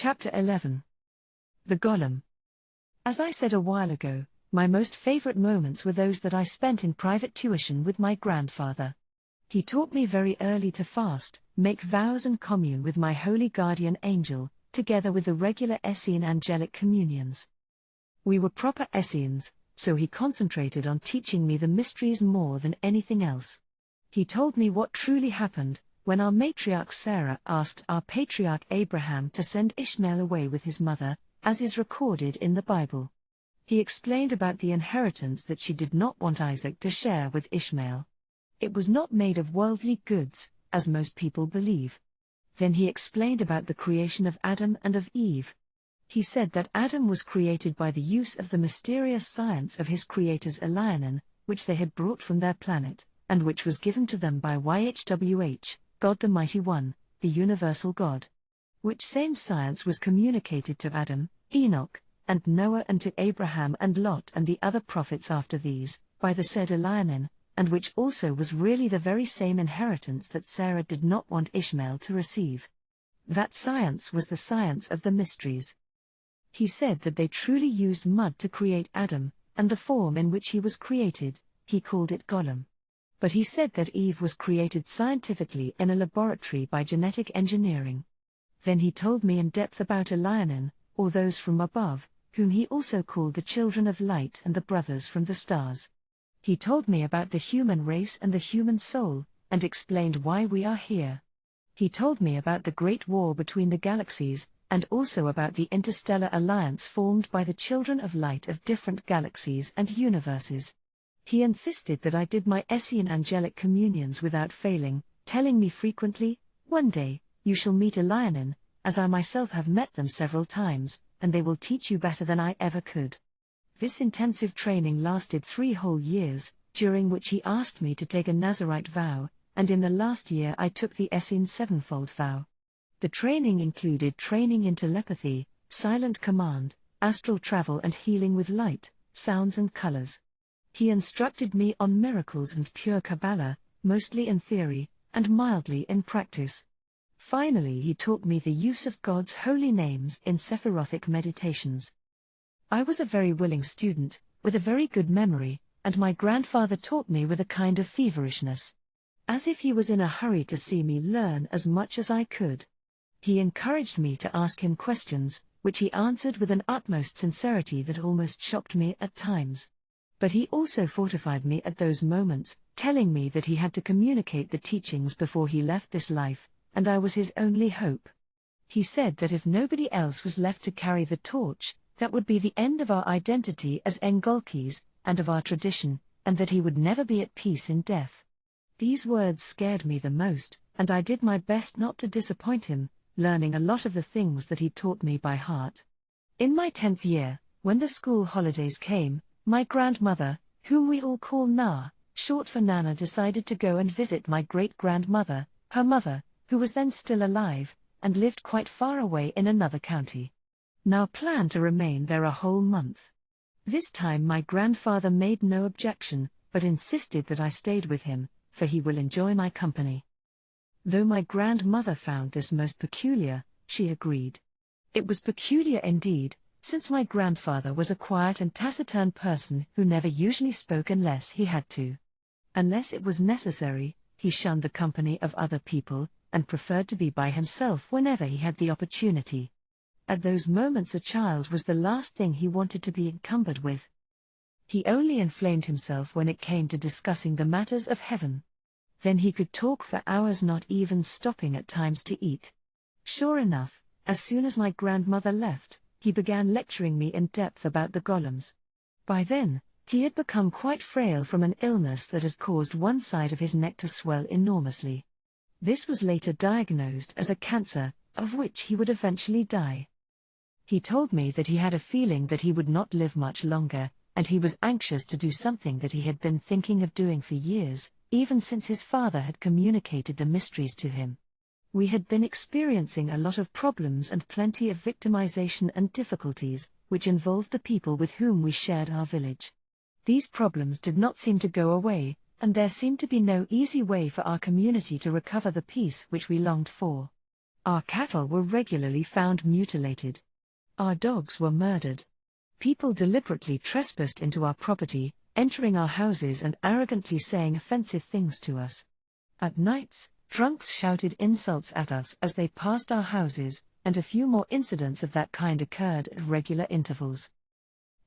Chapter 11. The Golem. As I said a while ago, my most favorite moments were those that I spent in private tuition with my grandfather. He taught me very early to fast, make vows and commune with my holy guardian angel, together with the regular Essene angelic communions. We were proper Essenes, so he concentrated on teaching me the mysteries more than anything else. He told me what truly happened when our matriarch Sarah asked our patriarch Abraham to send Ishmael away with his mother, as is recorded in the Bible. He explained about the inheritance that she did not want Isaac to share with Ishmael. It was not made of worldly goods, as most people believe. Then he explained about the creation of Adam and of Eve. He said that Adam was created by the use of the mysterious science of his creators Elianan, which they had brought from their planet, and which was given to them by YHWH, God the Mighty One, the Universal God. Which same science was communicated to Adam, Enoch, and Noah and to Abraham and Lot and the other prophets after these, by the said Elianan, and which also was really the very same inheritance that Sarah did not want Ishmael to receive. That science was the science of the mysteries. He said that they truly used mud to create Adam, and the form in which he was created, he called it Golem. But he said that Eve was created scientifically in a laboratory by genetic engineering. Then he told me in depth about Elianan, or those from above, whom he also called the children of light and the brothers from the stars. He told me about the human race and the human soul, and explained why we are here. He told me about the great war between the galaxies, and also about the interstellar alliance formed by the children of light of different galaxies and universes. He insisted that I did my Essene angelic communions without failing, telling me frequently, "One day, you shall meet Elianan, as I myself have met them several times, and they will teach you better than I ever could." This intensive training lasted 3 whole years, during which he asked me to take a Nazirite vow, and in the last year I took the Essene sevenfold vow. The training included training in telepathy, silent command, astral travel and healing with light, sounds and colors. He instructed me on miracles and pure Kabbalah, mostly in theory, and mildly in practice. Finally he taught me the use of God's holy names in Sephirothic meditations. I was a very willing student, with a very good memory, and my grandfather taught me with a kind of feverishness. As if he was in a hurry to see me learn as much as I could. He encouraged me to ask him questions, which he answered with an utmost sincerity that almost shocked me at times. But he also fortified me at those moments, telling me that he had to communicate the teachings before he left this life, and I was his only hope. He said that if nobody else was left to carry the torch, that would be the end of our identity as Engolkis, and of our tradition, and that he would never be at peace in death. These words scared me the most, and I did my best not to disappoint him, learning a lot of the things that he taught me by heart. In my 10th year, when the school holidays came, my grandmother, whom we all call Na, short for Nana, decided to go and visit my great-grandmother, her mother, who was then still alive, and lived quite far away in another county. Na planned to remain there a whole month. This time my grandfather made no objection, but insisted that I stayed with him, for he will enjoy my company. Though my grandmother found this most peculiar, she agreed. It was peculiar indeed, since my grandfather was a quiet and taciturn person who never usually spoke unless he had to. Unless it was necessary, he shunned the company of other people, and preferred to be by himself whenever he had the opportunity. At those moments a child was the last thing he wanted to be encumbered with. He only inflamed himself when it came to discussing the matters of heaven. Then he could talk for hours, not even stopping at times to eat. Sure enough, as soon as my grandmother left, he began lecturing me in depth about the golems. By then, he had become quite frail from an illness that had caused one side of his neck to swell enormously. This was later diagnosed as a cancer, of which he would eventually die. He told me that he had a feeling that he would not live much longer, and he was anxious to do something that he had been thinking of doing for years, even since his father had communicated the mysteries to him. We had been experiencing a lot of problems and plenty of victimization and difficulties, which involved the people with whom we shared our village. These problems did not seem to go away, and there seemed to be no easy way for our community to recover the peace which we longed for. Our cattle were regularly found mutilated. Our dogs were murdered. People deliberately trespassed into our property, entering our houses and arrogantly saying offensive things to us. At nights, drunks shouted insults at us as they passed our houses, and a few more incidents of that kind occurred at regular intervals.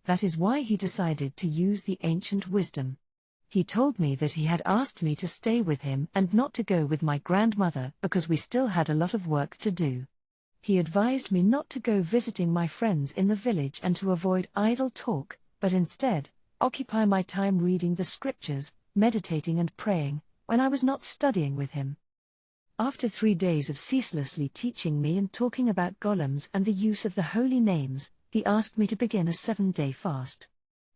That is why he decided to use the ancient wisdom. He told me that he had asked me to stay with him and not to go with my grandmother because we still had a lot of work to do. He advised me not to go visiting my friends in the village and to avoid idle talk, but instead, occupy my time reading the scriptures, meditating and praying, when I was not studying with him. After 3 days of ceaselessly teaching me and talking about golems and the use of the holy names, he asked me to begin a 7-day fast.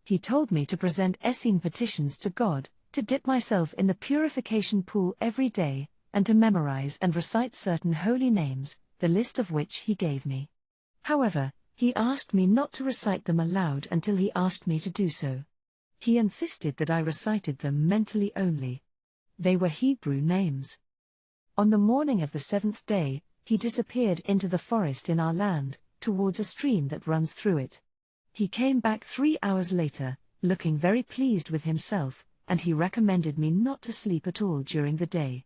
He told me to present Essene petitions to God, to dip myself in the purification pool every day, and to memorize and recite certain holy names, the list of which he gave me. However, he asked me not to recite them aloud until he asked me to do so. He insisted that I recited them mentally only. They were Hebrew names. On the morning of the 7th day, he disappeared into the forest in our land, towards a stream that runs through it. He came back 3 hours later, looking very pleased with himself, and he recommended me not to sleep at all during the day.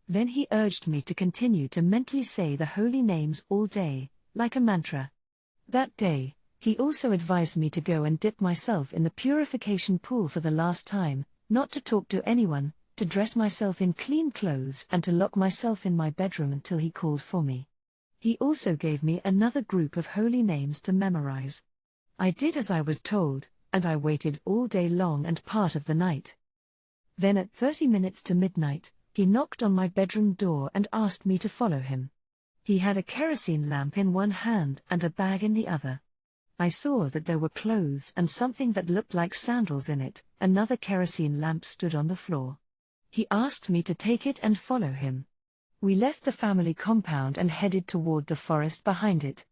Then he urged me to continue to mentally say the holy names all day, like a mantra. That day, he also advised me to go and dip myself in the purification pool for the last time, not to talk to anyone, to dress myself in clean clothes and to lock myself in my bedroom until he called for me. He also gave me another group of holy names to memorize. I did as I was told, and I waited all day long and part of the night. Then at 30 minutes to midnight, he knocked on my bedroom door and asked me to follow him. He had a kerosene lamp in one hand and a bag in the other. I saw that there were clothes and something that looked like sandals in it. Another kerosene lamp stood on the floor. He asked me to take it and follow him. We left the family compound and headed toward the forest behind it.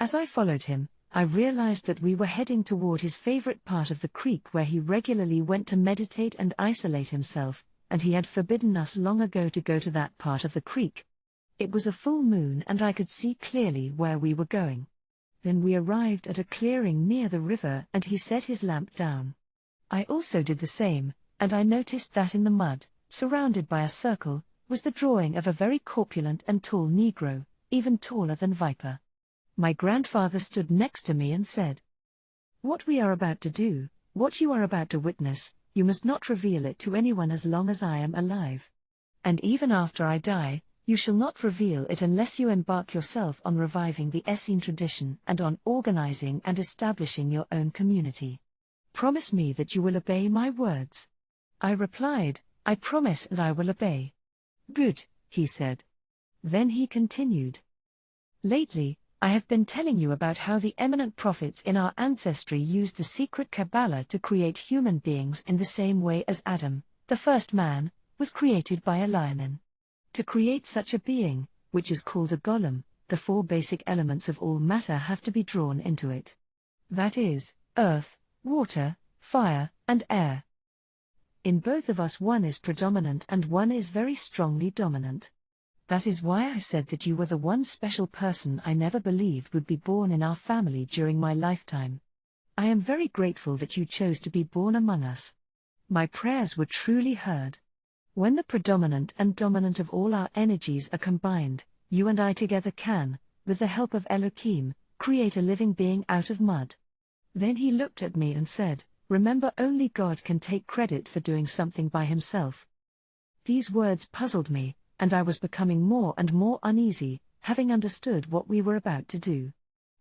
As I followed him, I realized that we were heading toward his favorite part of the creek where he regularly went to meditate and isolate himself, and he had forbidden us long ago to go to that part of the creek. It was a full moon and I could see clearly where we were going. Then we arrived at a clearing near the river and he set his lamp down. I also did the same, and I noticed that in the mud, surrounded by a circle, was the drawing of a very corpulent and tall Negro, even taller than Viper. My grandfather stood next to me and said, "What we are about to do, what you are about to witness, you must not reveal it to anyone as long as I am alive. And even after I die, you shall not reveal it unless you embark yourself on reviving the Essene tradition and on organizing and establishing your own community. Promise me that you will obey my words." I replied, "I promise and I will obey." "Good," he said. Then he continued. "Lately, I have been telling you about how the eminent prophets in our ancestry used the secret Kabbalah to create human beings in the same way as Adam, the first man, was created by a lion. To create such a being, which is called a golem, the 4 basic elements of all matter have to be drawn into it. That is, earth, water, fire, and air. In both of us one is predominant and one is very strongly dominant. That is why I said that you were the one special person I never believed would be born in our family during my lifetime. I am very grateful that you chose to be born among us. My prayers were truly heard. When the predominant and dominant of all our energies are combined, you and I together can, with the help of Elohim, create a living being out of mud." Then he looked at me and said, "Remember, only God can take credit for doing something by himself." These words puzzled me, and I was becoming more and more uneasy, having understood what we were about to do.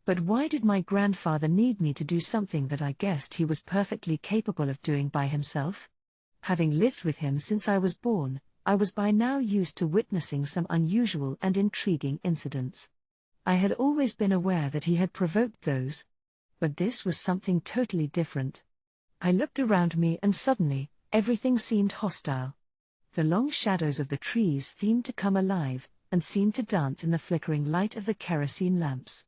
But why did my grandfather need me to do something that I guessed he was perfectly capable of doing by himself? Having lived with him since I was born, I was by now used to witnessing some unusual and intriguing incidents. I had always been aware that he had provoked those. But this was something totally different. I looked around me and suddenly, everything seemed hostile. The long shadows of the trees seemed to come alive, and seemed to dance in the flickering light of the kerosene lamps.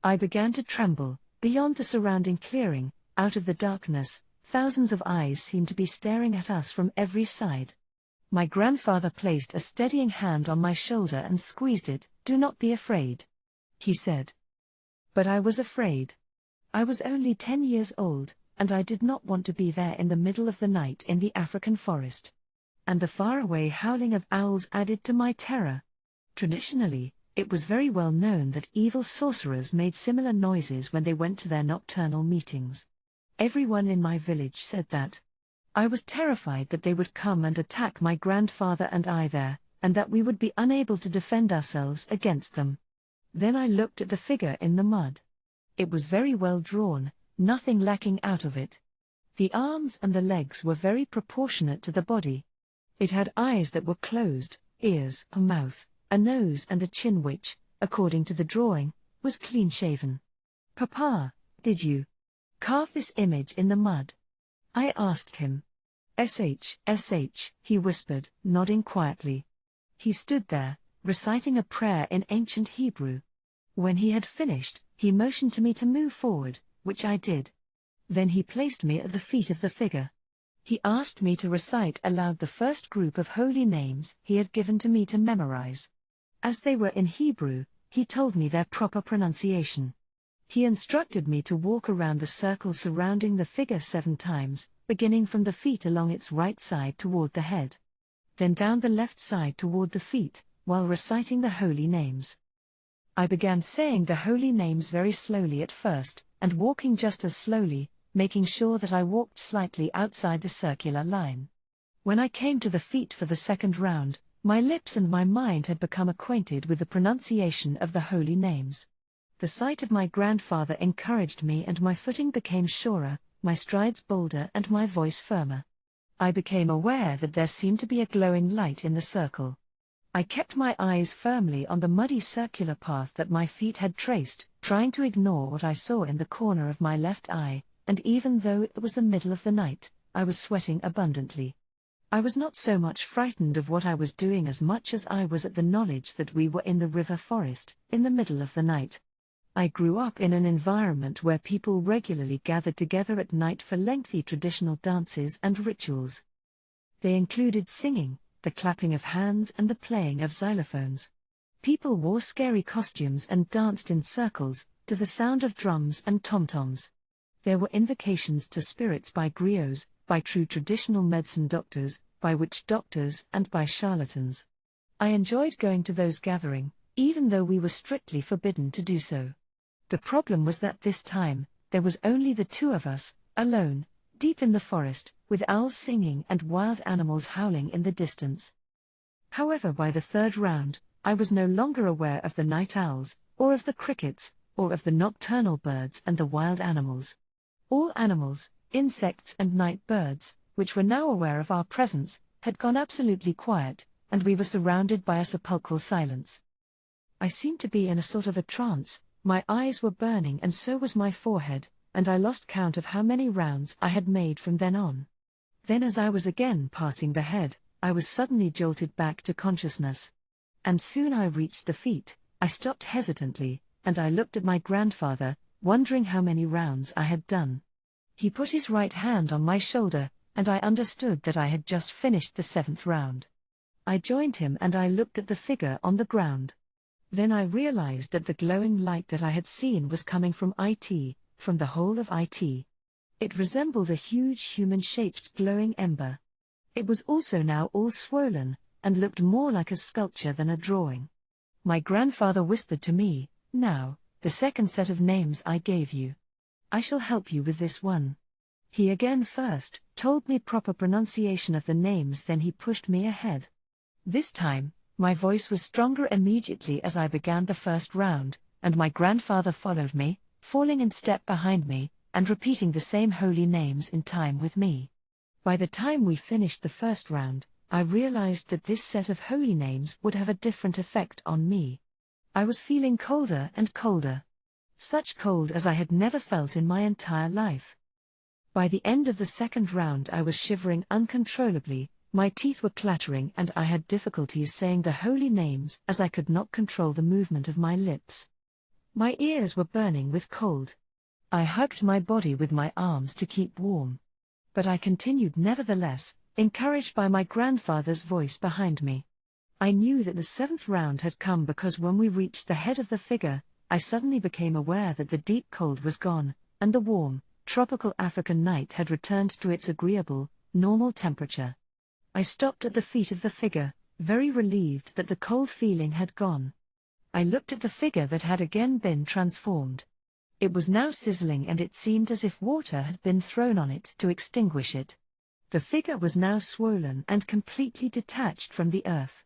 I began to tremble. Beyond the surrounding clearing, out of the darkness, thousands of eyes seemed to be staring at us from every side. My grandfather placed a steadying hand on my shoulder and squeezed it, "Do not be afraid," he said. But I was afraid. I was only 10 years old, and I did not want to be there in the middle of the night in the African forest. And the faraway howling of owls added to my terror. Traditionally, it was very well known that evil sorcerers made similar noises when they went to their nocturnal meetings. Everyone in my village said that. I was terrified that they would come and attack my grandfather and I there, and that we would be unable to defend ourselves against them. Then I looked at the figure in the mud. It was very well drawn, nothing lacking out of it. The arms and the legs were very proportionate to the body. It had eyes that were closed, ears, a mouth, a nose and a chin which, according to the drawing, was clean-shaven. "Papa, did you carve this image in the mud?" I asked him. "Sh, he whispered, nodding quietly. He stood there, reciting a prayer in ancient Hebrew. When he had finished, he motioned to me to move forward, which I did. Then he placed me at the feet of the figure. He asked me to recite aloud the first group of holy names he had given to me to memorize. As they were in Hebrew, he told me their proper pronunciation. He instructed me to walk around the circle surrounding the figure 7 times, beginning from the feet along its right side toward the head. Then down the left side toward the feet, while reciting the holy names. I began saying the holy names very slowly at first, and walking just as slowly, making sure that I walked slightly outside the circular line. When I came to the feet for the second round, my lips and my mind had become acquainted with the pronunciation of the holy names. The sight of my grandfather encouraged me and my footing became surer, my strides bolder and my voice firmer. I became aware that there seemed to be a glowing light in the circle. I kept my eyes firmly on the muddy circular path that my feet had traced, trying to ignore what I saw in the corner of my left eye, and even though it was the middle of the night, I was sweating abundantly. I was not so much frightened of what I was doing as much as I was at the knowledge that we were in the river forest, in the middle of the night. I grew up in an environment where people regularly gathered together at night for lengthy traditional dances and rituals. They included singing, the clapping of hands and the playing of xylophones. People wore scary costumes and danced in circles, to the sound of drums and tom-toms. There were invocations to spirits by griots, by true traditional medicine doctors, by witch doctors and by charlatans. I enjoyed going to those gatherings, even though we were strictly forbidden to do so. The problem was that this time, there was only the 2 of us, alone, deep in the forest, with owls singing and wild animals howling in the distance. However, by the 3rd round, I was no longer aware of the night owls, or of the crickets, or of the nocturnal birds and the wild animals. All animals, insects and night birds, which were now aware of our presence, had gone absolutely quiet, and we were surrounded by a sepulchral silence. I seemed to be in a sort of a trance, my eyes were burning and so was my forehead, and I lost count of how many rounds I had made from then on. Then as I was again passing the head, I was suddenly jolted back to consciousness. And soon I reached the feet. I stopped hesitantly, and I looked at my grandfather, wondering how many rounds I had done. He put his right hand on my shoulder, and I understood that I had just finished the 7th round. I joined him and I looked at the figure on the ground. Then I realized that the glowing light that I had seen was coming from IT, from the whole of IT. It resembled a huge human-shaped glowing ember. It was also now all swollen, and looked more like a sculpture than a drawing. My grandfather whispered to me, "Now, the second set of names I gave you. I shall help you with this one." He again first told me proper pronunciation of the names, then he pushed me ahead. This time, my voice was stronger immediately as I began the 1st round, and my grandfather followed me, falling in step behind me, and repeating the same holy names in time with me. By the time we finished the 1st round, I realized that this set of holy names would have a different effect on me. I was feeling colder and colder. Such cold as I had never felt in my entire life. By the end of the 2nd round I was shivering uncontrollably, my teeth were clattering and I had difficulties saying the holy names as I could not control the movement of my lips. My ears were burning with cold. I hugged my body with my arms to keep warm. But I continued nevertheless, encouraged by my grandfather's voice behind me. I knew that the 7th round had come because when we reached the head of the figure, I suddenly became aware that the deep cold was gone, and the warm, tropical African night had returned to its agreeable, normal temperature. I stopped at the feet of the figure, very relieved that the cold feeling had gone. I looked at the figure that had again been transformed. It was now sizzling and it seemed as if water had been thrown on it to extinguish it. The figure was now swollen and completely detached from the earth.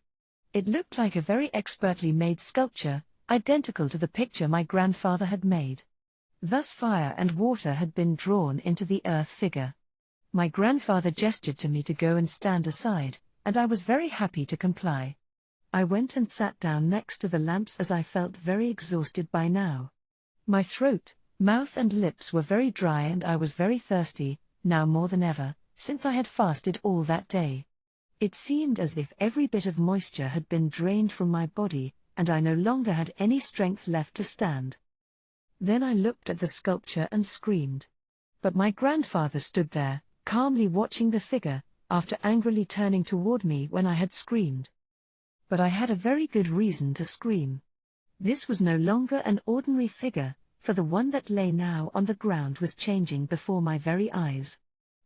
It looked like a very expertly made sculpture, identical to the picture my grandfather had made. Thus fire and water had been drawn into the earth figure. My grandfather gestured to me to go and stand aside, and I was very happy to comply. I went and sat down next to the lamps as I felt very exhausted by now. My throat, mouth and lips were very dry and I was very thirsty, now more than ever, since I had fasted all that day. It seemed as if every bit of moisture had been drained from my body, and I no longer had any strength left to stand. Then I looked at the sculpture and screamed. But my grandfather stood there, calmly watching the figure, after angrily turning toward me when I had screamed. But I had a very good reason to scream. This was no longer an ordinary figure, for the one that lay now on the ground was changing before my very eyes.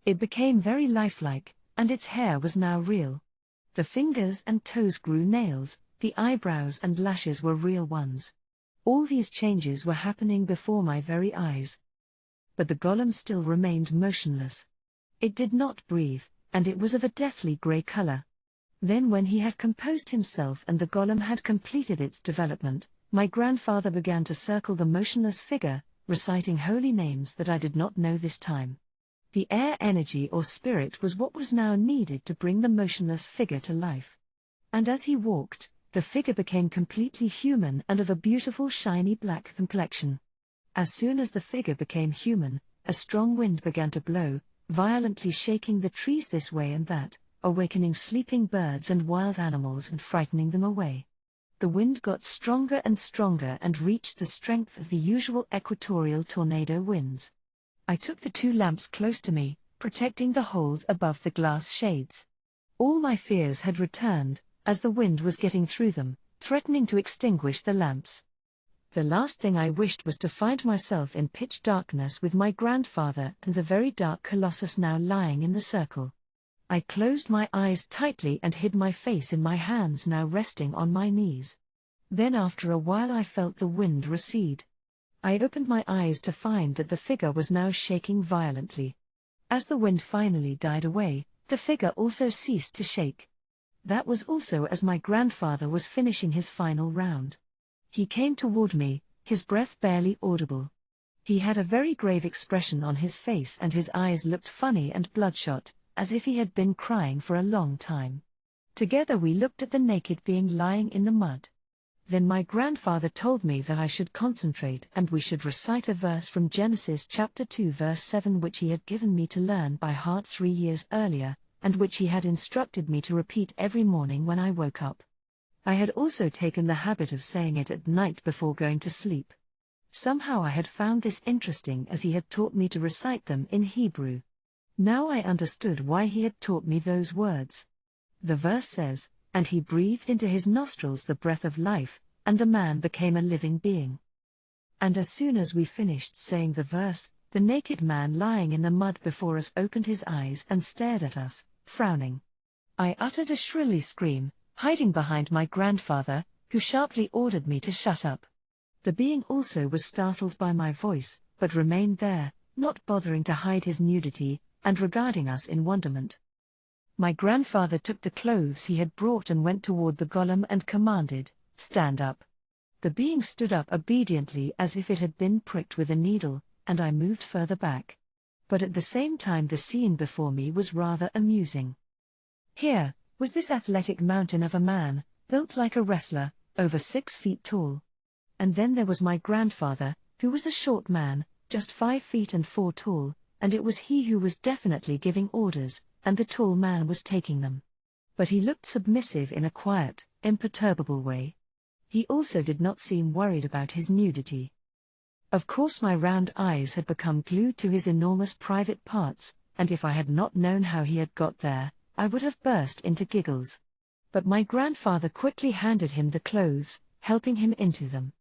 It became very lifelike, and its hair was now real. The fingers and toes grew nails, the eyebrows and lashes were real ones. All these changes were happening before my very eyes. But the golem still remained motionless. It did not breathe, and it was of a deathly grey color. Then when he had composed himself and the golem had completed its development, my grandfather began to circle the motionless figure, reciting holy names that I did not know this time. The air energy or spirit was what was now needed to bring the motionless figure to life. And as he walked, the figure became completely human and of a beautiful shiny black complexion. As soon as the figure became human, a strong wind began to blow, violently shaking the trees this way and that, awakening sleeping birds and wild animals and frightening them away. The wind got stronger and reached the strength of the usual equatorial tornado winds. I took the 2 lamps close to me, protecting the holes above the glass shades. All my fears had returned, as the wind was getting through them, threatening to extinguish the lamps. The last thing I wished was to find myself in pitch darkness with my grandfather and the very dark colossus now lying in the circle. I closed my eyes tightly and hid my face in my hands now resting on my knees. Then after a while I felt the wind recede. I opened my eyes to find that the figure was now shaking violently. As the wind finally died away, the figure also ceased to shake. That was also as my grandfather was finishing his final round. He came toward me, his breath barely audible. He had a very grave expression on his face and his eyes looked funny and bloodshot, as if he had been crying for a long time. Together we looked at the naked being lying in the mud. Then my grandfather told me that I should concentrate and we should recite a verse from Genesis chapter 2 verse 7 which he had given me to learn by heart 3 years earlier, and which he had instructed me to repeat every morning when I woke up. I had also taken the habit of saying it at night before going to sleep. Somehow I had found this interesting as he had taught me to recite them in Hebrew. Now I understood why he had taught me those words. The verse says, "And he breathed into his nostrils the breath of life, and the man became a living being." And as soon as we finished saying the verse, the naked man lying in the mud before us opened his eyes and stared at us, frowning. I uttered a shrilly scream, hiding behind my grandfather, who sharply ordered me to shut up. The being also was startled by my voice, but remained there, not bothering to hide his nudity, and regarding us in wonderment. My grandfather took the clothes he had brought and went toward the golem and commanded, "Stand up." The being stood up obediently as if it had been pricked with a needle, and I moved further back. But at the same time the scene before me was rather amusing. Here was this athletic mountain of a man, built like a wrestler, over 6 feet tall. And then there was my grandfather, who was a short man, just 5 feet and 4 tall, and it was he who was definitely giving orders, and the tall man was taking them. But he looked submissive in a quiet, imperturbable way. He also did not seem worried about his nudity. Of course my round eyes had become glued to his enormous private parts, and if I had not known how he had got there, I would have burst into giggles. But my grandfather quickly handed him the clothes, helping him into them.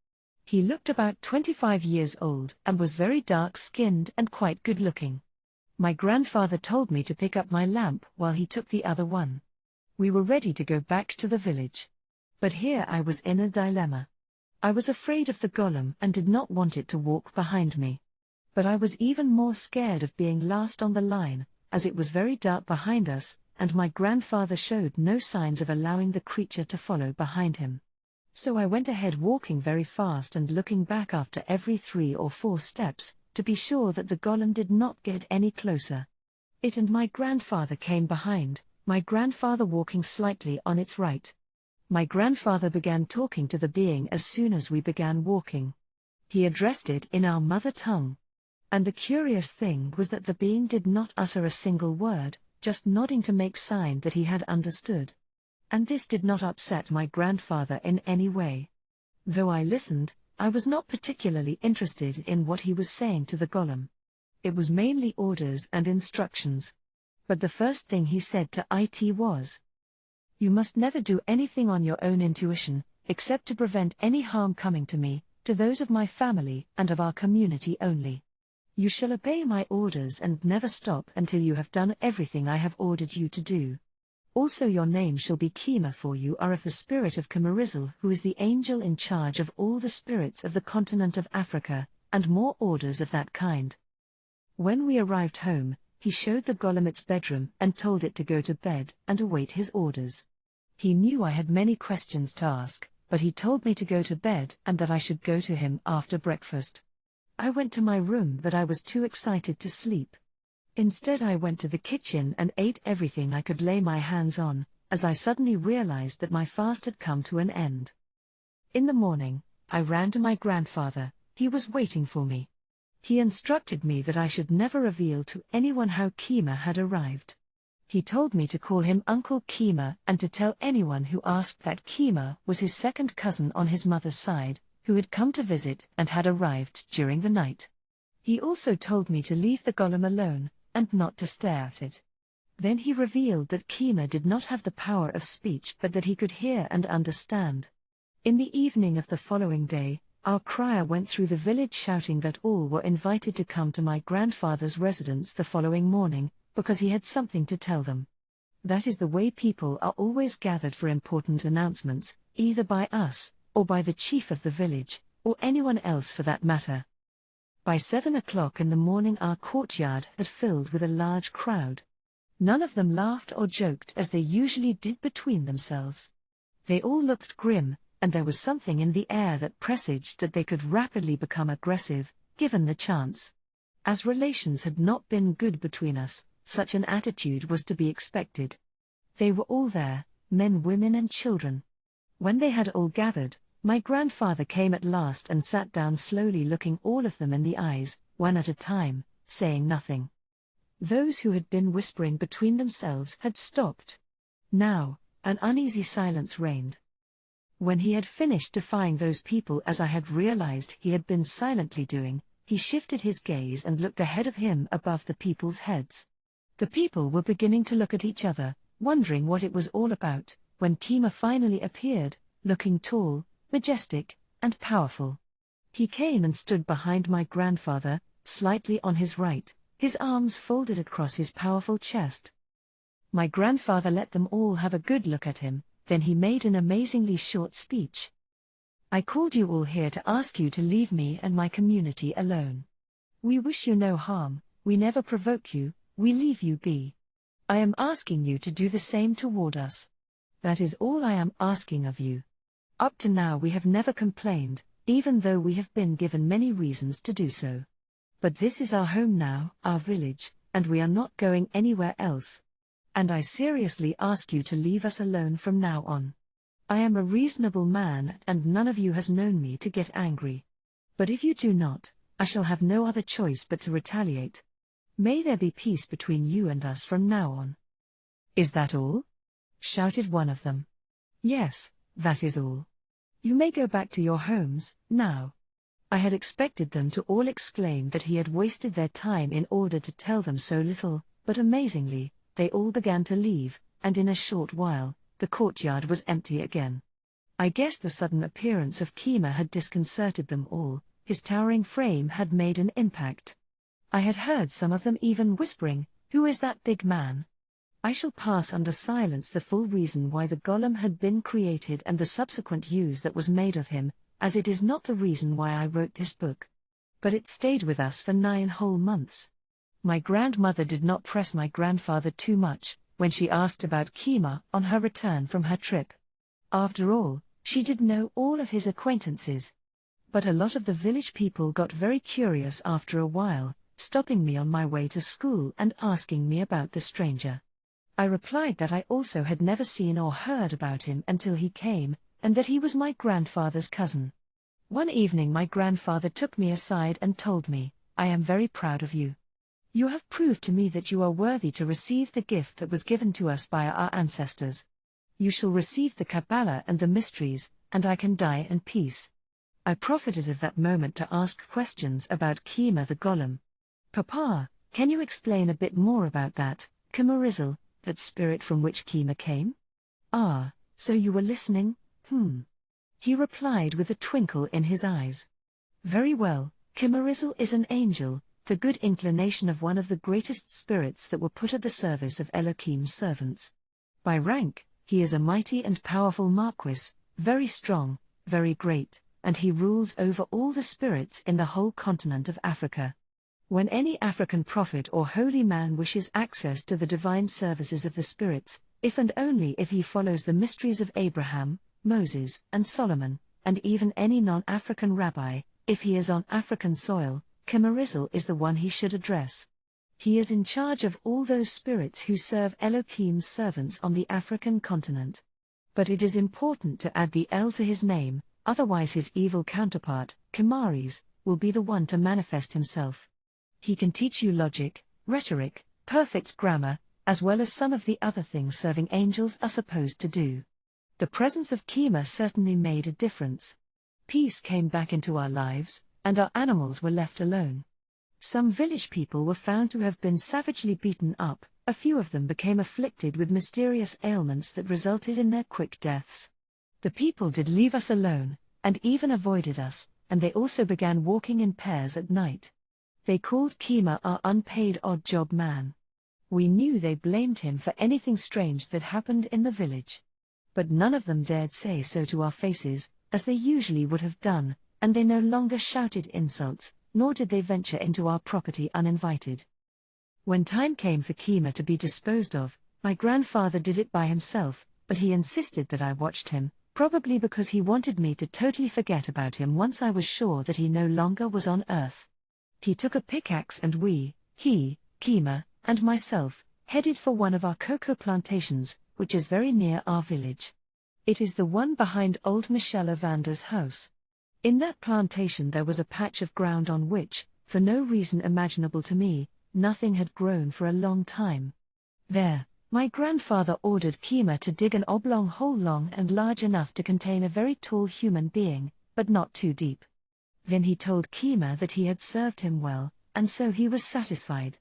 He looked about 25 years old and was very dark-skinned and quite good-looking. My grandfather told me to pick up my lamp while he took the other one. We were ready to go back to the village. But here I was in a dilemma. I was afraid of the golem and did not want it to walk behind me. But I was even more scared of being last on the line, as it was very dark behind us, and my grandfather showed no signs of allowing the creature to follow behind him. So I went ahead walking very fast and looking back after every 3 or 4 steps, to be sure that the golem did not get any closer. It and my grandfather came behind, my grandfather walking slightly on its right. My grandfather began talking to the being as soon as we began walking. He addressed it in our mother tongue. And the curious thing was that the being did not utter a single word, just nodding to make sign that he had understood. And this did not upset my grandfather in any way. Though I listened, I was not particularly interested in what he was saying to the golem. It was mainly orders and instructions. But the first thing he said to it was, "You must never do anything on your own intuition, except to prevent any harm coming to me, to those of my family and of our community only. You shall obey my orders and never stop until you have done everything I have ordered you to do. Also your name shall be Kima, for you are of the spirit of Kimarizel, who is the angel in charge of all the spirits of the continent of Africa, and more orders of that kind." When we arrived home, he showed the golem its bedroom and told it to go to bed and await his orders. He knew I had many questions to ask, but he told me to go to bed and that I should go to him after breakfast. I went to my room, but I was too excited to sleep. Instead I went to the kitchen and ate everything I could lay my hands on, as I suddenly realized that my fast had come to an end. In the morning, I ran to my grandfather. He was waiting for me. He instructed me that I should never reveal to anyone how Kima had arrived. He told me to call him Uncle Kima and to tell anyone who asked that Kima was his second cousin on his mother's side, who had come to visit and had arrived during the night. He also told me to leave the golem alone, and not to stare at it. Then he revealed that Kima did not have the power of speech, but that he could hear and understand. In the evening of the following day, our crier went through the village shouting that all were invited to come to my grandfather's residence the following morning, because he had something to tell them. That is the way people are always gathered for important announcements, either by us, or by the chief of the village, or anyone else for that matter. By 7 o'clock in the morning our courtyard had filled with a large crowd. None of them laughed or joked as they usually did between themselves. They all looked grim, and there was something in the air that presaged that they could rapidly become aggressive, given the chance. As relations had not been good between us, such an attitude was to be expected. They were all there, men, women and children. When they had all gathered, my grandfather came at last and sat down slowly, looking all of them in the eyes, one at a time, saying nothing. Those who had been whispering between themselves had stopped. Now, an uneasy silence reigned. When he had finished defying those people, as I had realized he had been silently doing, he shifted his gaze and looked ahead of him above the people's heads. The people were beginning to look at each other, wondering what it was all about, when Kima finally appeared, looking tall, majestic, and powerful. He came and stood behind my grandfather, slightly on his right, his arms folded across his powerful chest. My grandfather let them all have a good look at him, then he made an amazingly short speech. "I called you all here to ask you to leave me and my community alone. We wish you no harm, we never provoke you, we leave you be. I am asking you to do the same toward us. That is all I am asking of you. Up to now we have never complained, even though we have been given many reasons to do so. But this is our home now, our village, and we are not going anywhere else. And I seriously ask you to leave us alone from now on. I am a reasonable man and none of you has known me to get angry. But if you do not, I shall have no other choice but to retaliate. May there be peace between you and us from now on." "Is that all?" shouted one of them. "Yes, that is all. You may go back to your homes, now." I had expected them to all exclaim that he had wasted their time in order to tell them so little, but amazingly, they all began to leave, and in a short while, the courtyard was empty again. I guess the sudden appearance of Kima had disconcerted them all. His towering frame had made an impact. I had heard some of them even whispering, "Who is that big man?" I shall pass under silence the full reason why the golem had been created and the subsequent use that was made of him, as it is not the reason why I wrote this book. But it stayed with us for 9 whole months. My grandmother did not press my grandfather too much when she asked about Kima on her return from her trip. After all, she did know all of his acquaintances. But a lot of the village people got very curious after a while, stopping me on my way to school and asking me about the stranger. I replied that I also had never seen or heard about him until he came, and that he was my grandfather's cousin. One evening my grandfather took me aside and told me, "I am very proud of you. You have proved to me that you are worthy to receive the gift that was given to us by our ancestors. You shall receive the Kabbalah and the mysteries, and I can die in peace." I profited of that moment to ask questions about Kima the golem. "Papa, can you explain a bit more about that, Kimarizzle, that spirit from which Kima came?" "Ah, so you were listening, he replied with a twinkle in his eyes. "Very well, Kimarizzle is an angel, the good inclination of one of the greatest spirits that were put at the service of Elohim's servants. By rank, he is a mighty and powerful marquis, very strong, very great, and he rules over all the spirits in the whole continent of Africa. When any African prophet or holy man wishes access to the divine services of the spirits, if and only if he follows the mysteries of Abraham, Moses, and Solomon, and even any non-African rabbi, if he is on African soil, Kimarizzle is the one he should address. He is in charge of all those spirits who serve Elohim's servants on the African continent. But it is important to add the L to his name, otherwise his evil counterpart, Kimaris, will be the one to manifest himself. He can teach you logic, rhetoric, perfect grammar, as well as some of the other things serving angels are supposed to do. The presence of Kima certainly made a difference. Peace came back into our lives, and our animals were left alone. Some village people were found to have been savagely beaten up, a few of them became afflicted with mysterious ailments that resulted in their quick deaths. The people did leave us alone, and even avoided us, and they also began walking in pairs at night. They called Kima our unpaid odd job man. We knew they blamed him for anything strange that happened in the village. But none of them dared say so to our faces, as they usually would have done, and they no longer shouted insults, nor did they venture into our property uninvited. When time came for Kima to be disposed of, my grandfather did it by himself, but he insisted that I watched him, probably because he wanted me to totally forget about him once I was sure that he no longer was on Earth. He took a pickaxe and he, Kima, and myself, headed for one of our cocoa plantations, which is very near our village. It is the one behind old Michelle Vander's house. In that plantation there was a patch of ground on which, for no reason imaginable to me, nothing had grown for a long time. There, my grandfather ordered Kima to dig an oblong hole long and large enough to contain a very tall human being, but not too deep. Then he told Kima that he had served him well, and so he was satisfied.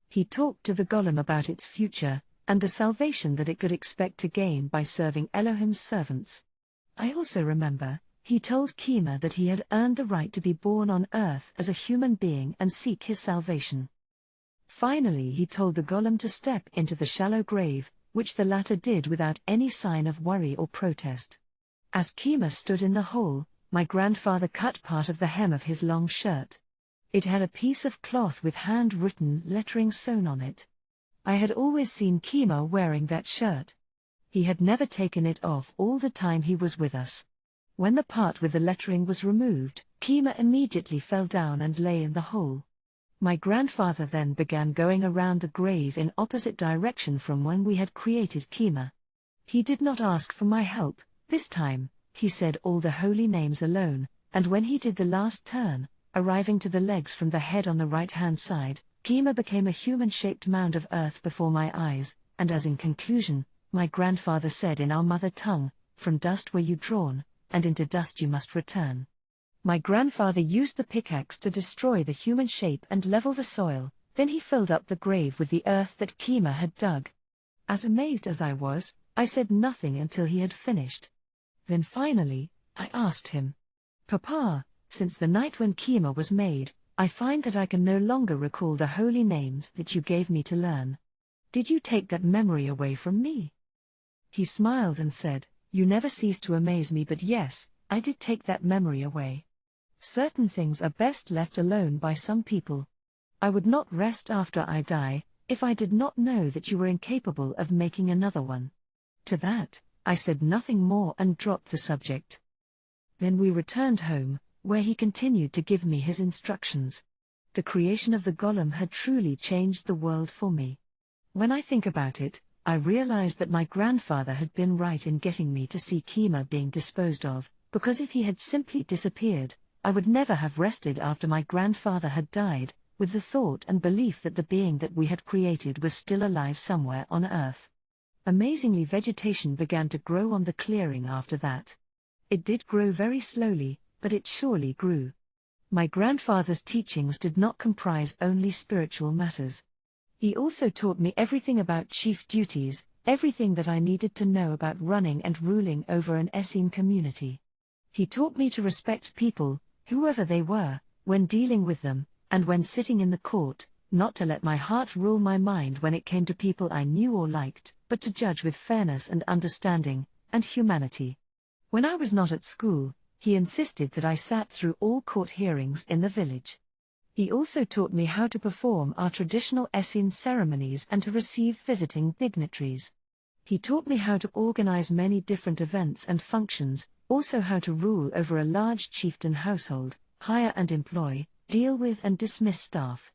He talked to the golem about its future, and the salvation that it could expect to gain by serving Elohim's servants. I also remember, he told Kima that he had earned the right to be born on Earth as a human being and seek his salvation. Finally he told the golem to step into the shallow grave, which the latter did without any sign of worry or protest. As Kima stood in the hole, my grandfather cut part of the hem of his long shirt. It had a piece of cloth with hand-written lettering sewn on it. I had always seen Kima wearing that shirt. He had never taken it off all the time he was with us. When the part with the lettering was removed, Kima immediately fell down and lay in the hole. My grandfather then began going around the grave in opposite direction from when we had created Kima. He did not ask for my help, this time, he said all the holy names alone, and when he did the last turn, arriving to the legs from the head on the right-hand side, Kima became a human-shaped mound of earth before my eyes, and as in conclusion, my grandfather said in our mother tongue, "From dust were you drawn, and into dust you must return." My grandfather used the pickaxe to destroy the human shape and level the soil, then he filled up the grave with the earth that Kima had dug. As amazed as I was, I said nothing until he had finished. Then finally, I asked him, "Papa, since the night when Kima was made, I find that I can no longer recall the holy names that you gave me to learn. Did you take that memory away from me?" He smiled and said, "You never cease to amaze me, but yes, I did take that memory away. Certain things are best left alone by some people. I would not rest after I die, if I did not know that you were incapable of making another one." To that, I said nothing more and dropped the subject. Then we returned home, where he continued to give me his instructions. The creation of the golem had truly changed the world for me. When I think about it, I realize that my grandfather had been right in getting me to see Kima being disposed of, because if he had simply disappeared, I would never have rested after my grandfather had died, with the thought and belief that the being that we had created was still alive somewhere on Earth. Amazingly, vegetation began to grow on the clearing after that. It did grow very slowly, but it surely grew. My grandfather's teachings did not comprise only spiritual matters. He also taught me everything about chief duties, everything that I needed to know about running and ruling over an Essene community. He taught me to respect people, whoever they were, when dealing with them, and when sitting in the court, not to let my heart rule my mind when it came to people I knew or liked, but to judge with fairness and understanding, and humanity. When I was not at school, he insisted that I sat through all court hearings in the village. He also taught me how to perform our traditional Essene ceremonies and to receive visiting dignitaries. He taught me how to organize many different events and functions, also how to rule over a large chieftain household, hire and employ, deal with and dismiss staff.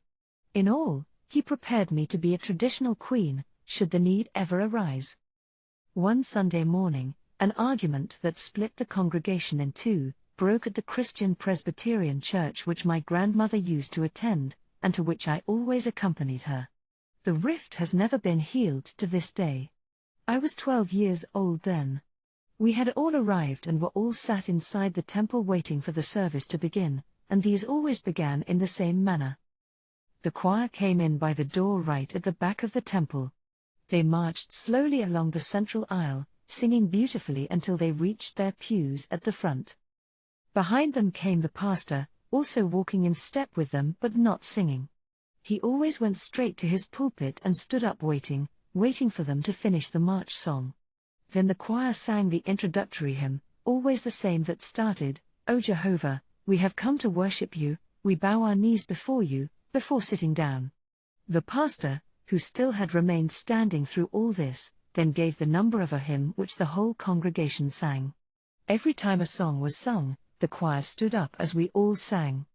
In all, he prepared me to be a traditional queen, should the need ever arise. One Sunday morning, an argument that split the congregation in two broke at the Christian Presbyterian church which my grandmother used to attend, and to which I always accompanied her. The rift has never been healed to this day. I was 12 years old then. We had all arrived and were all sat inside the temple waiting for the service to begin, and these always began in the same manner. The choir came in by the door right at the back of the temple. They marched slowly along the central aisle, singing beautifully until they reached their pews at the front. Behind them came the pastor, also walking in step with them but not singing. He always went straight to his pulpit and stood up waiting for them to finish the march song. Then the choir sang the introductory hymn, always the same, that started, "O Jehovah, we have come to worship you, we bow our knees before you," before sitting down. The pastor, who still had remained standing through all this, then gave the number of a hymn which the whole congregation sang. Every time a song was sung, the choir stood up as we all sang.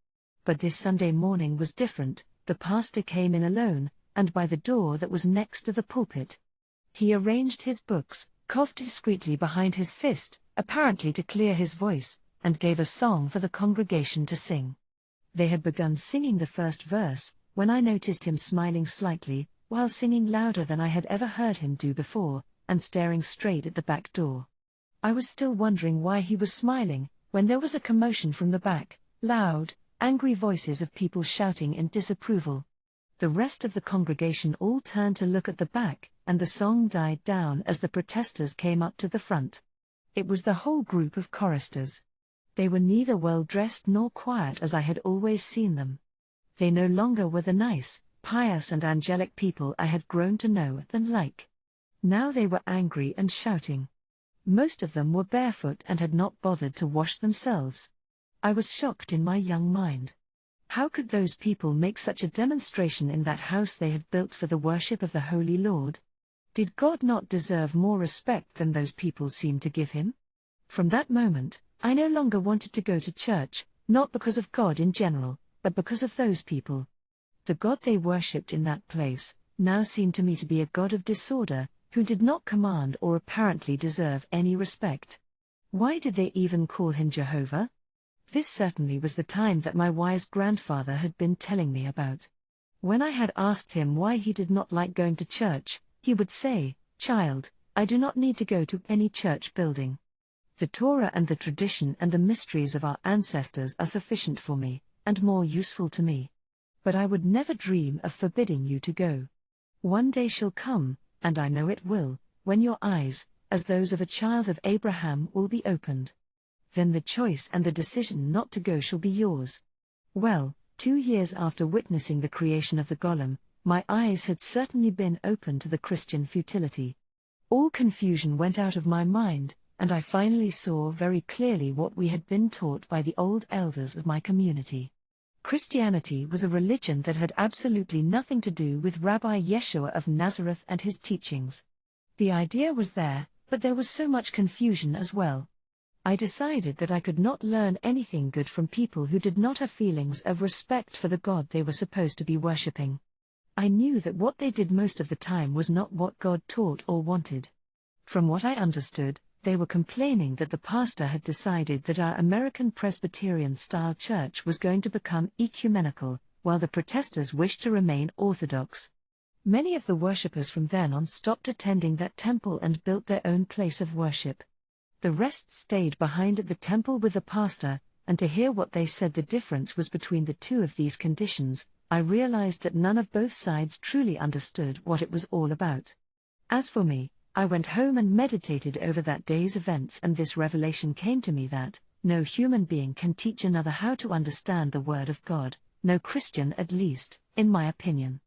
But this Sunday morning was different. The pastor came in alone, and by the door that was next to the pulpit. He arranged his books, coughed discreetly behind his fist, apparently to clear his voice, and gave a song for the congregation to sing. They had begun singing the first verse, when I noticed him smiling slightly, while singing louder than I had ever heard him do before, and staring straight at the back door. I was still wondering why he was smiling, when there was a commotion from the back, loud, angry voices of people shouting in disapproval. The rest of the congregation all turned to look at the back, and the song died down as the protesters came up to the front. It was the whole group of choristers. They were neither well-dressed nor quiet as I had always seen them. They no longer were the nice, pious and angelic people I had grown to know and like. Now they were angry and shouting. Most of them were barefoot and had not bothered to wash themselves. I was shocked in my young mind. How could those people make such a demonstration in that house they had built for the worship of the Holy Lord? Did God not deserve more respect than those people seemed to give him? From that moment, I no longer wanted to go to church, not because of God in general, but because of those people. The God they worshipped in that place now seemed to me to be a God of disorder, who did not command or apparently deserve any respect. Why did they even call him Jehovah? This certainly was the time that my wise grandfather had been telling me about. When I had asked him why he did not like going to church, he would say, "Child, I do not need to go to any church building. The Torah and the tradition and the mysteries of our ancestors are sufficient for me, and more useful to me. But I would never dream of forbidding you to go. One day shall come, and I know it will, when your eyes, as those of a child of Abraham, will be opened. Then the choice and the decision not to go shall be yours. Well, 2 years after witnessing the creation of the golem, my eyes had certainly been open to the Christian futility. All confusion went out of my mind, and I finally saw very clearly what we had been taught by the old elders of my community. Christianity was a religion that had absolutely nothing to do with Rabbi Yeshua of Nazareth and his teachings. The idea was there, but there was so much confusion as well. I decided that I could not learn anything good from people who did not have feelings of respect for the God they were supposed to be worshipping. I knew that what they did most of the time was not what God taught or wanted. From what I understood, they were complaining that the pastor had decided that our American Presbyterian-style church was going to become ecumenical, while the protesters wished to remain orthodox. Many of the worshippers from then on stopped attending that temple and built their own place of worship. The rest stayed behind at the temple with the pastor, and to hear what they said the difference was between the two of these conditions, I realized that none of both sides truly understood what it was all about. As for me, I went home and meditated over that day's events, and this revelation came to me that no human being can teach another how to understand the Word of God, no Christian at least, in my opinion.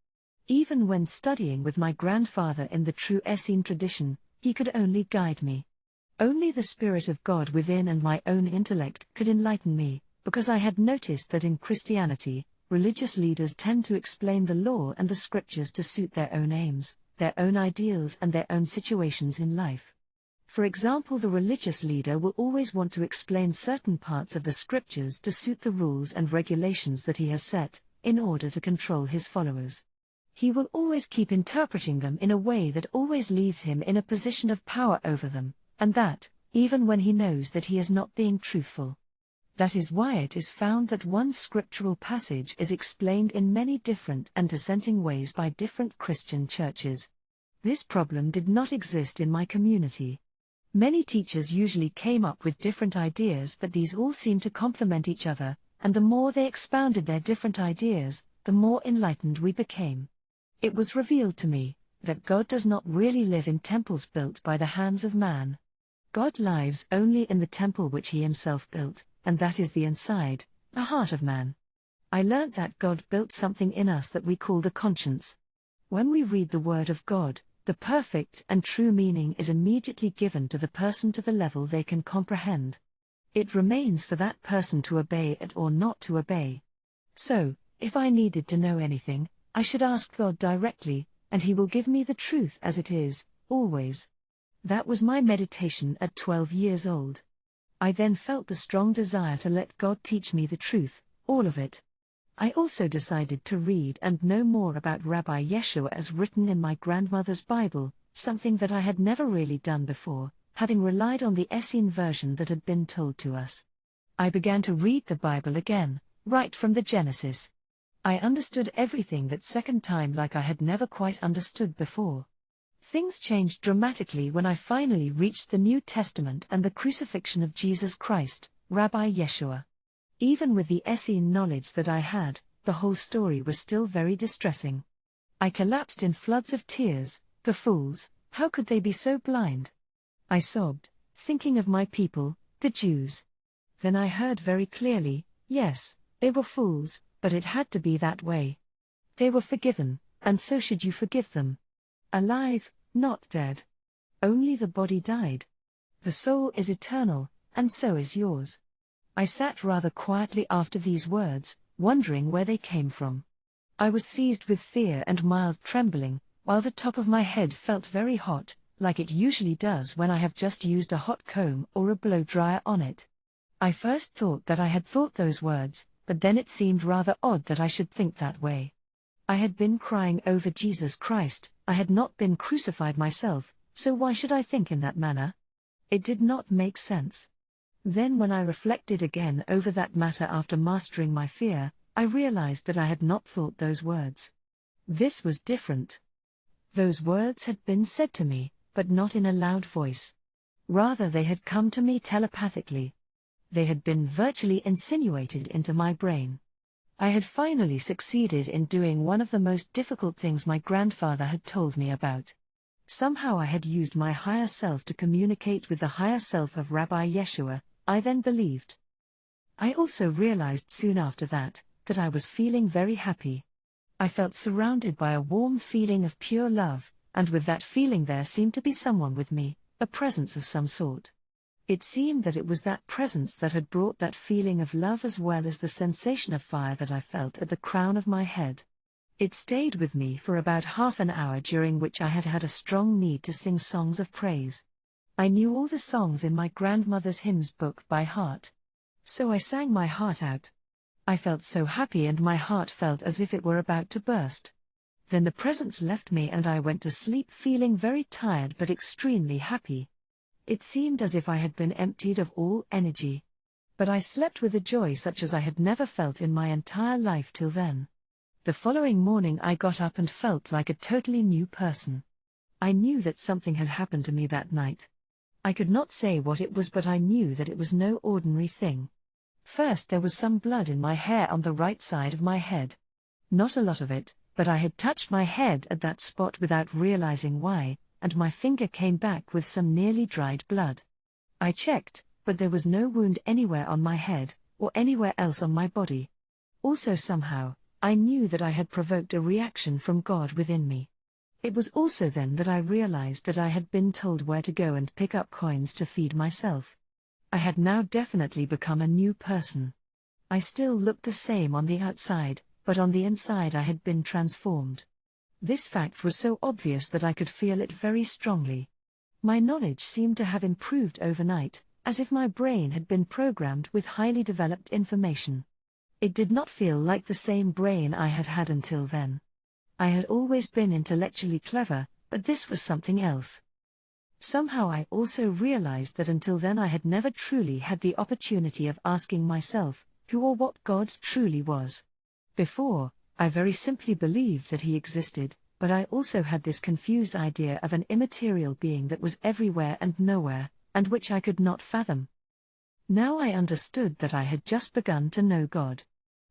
Even when studying with my grandfather in the true Essene tradition, he could only guide me. Only the Spirit of God within and my own intellect could enlighten me, because I had noticed that in Christianity, religious leaders tend to explain the law and the scriptures to suit their own aims, their own ideals and their own situations in life. For example, the religious leader will always want to explain certain parts of the scriptures to suit the rules and regulations that he has set, in order to control his followers. He will always keep interpreting them in a way that always leaves him in a position of power over them, and that, even when he knows that he is not being truthful. That is why it is found that one scriptural passage is explained in many different and dissenting ways by different Christian churches. This problem did not exist in my community. Many teachers usually came up with different ideas, but these all seemed to complement each other, and the more they expounded their different ideas, the more enlightened we became. It was revealed to me that God does not really live in temples built by the hands of man. God lives only in the temple which he himself built, and that is the inside, the heart of man. I learnt that God built something in us that we call the conscience. When we read the Word of God, the perfect and true meaning is immediately given to the person to the level they can comprehend. It remains for that person to obey it or not to obey. So, if I needed to know anything, I should ask God directly, and he will give me the truth as it is, always. That was my meditation at 12 years old. I then felt the strong desire to let God teach me the truth, all of it. I also decided to read and know more about Rabbi Yeshua as written in my grandmother's Bible, something that I had never really done before, having relied on the Essene version that had been told to us. I began to read the Bible again, right from the Genesis. I understood everything that second time like I had never quite understood before. Things changed dramatically when I finally reached the New Testament and the crucifixion of Jesus Christ, Rabbi Yeshua. Even with the Essene knowledge that I had, the whole story was still very distressing. I collapsed in floods of tears. The fools, how could they be so blind? I sobbed, thinking of my people, the Jews. Then I heard very clearly, yes, they were fools, but it had to be that way. They were forgiven, and so should you forgive them. Alive, not dead. Only the body died. The soul is eternal, and so is yours. I sat rather quietly after these words, wondering where they came from. I was seized with fear and mild trembling, while the top of my head felt very hot, like it usually does when I have just used a hot comb or a blow-dryer on it. I first thought that I had thought those words, but then it seemed rather odd that I should think that way. I had been crying over Jesus Christ, I had not been crucified myself, so why should I think in that manner? It did not make sense. Then when I reflected again over that matter after mastering my fear, I realized that I had not thought those words. This was different. Those words had been said to me, but not in a loud voice. Rather they had come to me telepathically. They had been virtually insinuated into my brain. I had finally succeeded in doing one of the most difficult things my grandfather had told me about. Somehow I had used my higher self to communicate with the higher self of Rabbi Yeshua, I then believed. I also realized soon after that I was feeling very happy. I felt surrounded by a warm feeling of pure love, and with that feeling there seemed to be someone with me, a presence of some sort. It seemed that it was that presence that had brought that feeling of love as well as the sensation of fire that I felt at the crown of my head. It stayed with me for about half an hour, during which I had had a strong need to sing songs of praise. I knew all the songs in my grandmother's hymns book by heart. So I sang my heart out. I felt so happy and my heart felt as if it were about to burst. Then the presence left me and I went to sleep feeling very tired but extremely happy. It seemed as if I had been emptied of all energy. But I slept with a joy such as I had never felt in my entire life till then. The following morning I got up and felt like a totally new person. I knew that something had happened to me that night. I could not say what it was, but I knew that it was no ordinary thing. First there was some blood in my hair on the right side of my head. Not a lot of it, but I had touched my head at that spot without realizing why, and my finger came back with some nearly dried blood. I checked, but there was no wound anywhere on my head, or anywhere else on my body. Also somehow, I knew that I had provoked a reaction from God within me. It was also then that I realized that I had been told where to go and pick up coins to feed myself. I had now definitely become a new person. I still looked the same on the outside, but on the inside I had been transformed. This fact was so obvious that I could feel it very strongly. My knowledge seemed to have improved overnight, as if my brain had been programmed with highly developed information. It did not feel like the same brain I had had until then. I had always been intellectually clever, but this was something else. Somehow I also realized that until then I had never truly had the opportunity of asking myself, who or what God truly was. Before, I very simply believed that he existed, but I also had this confused idea of an immaterial being that was everywhere and nowhere, and which I could not fathom. Now I understood that I had just begun to know God.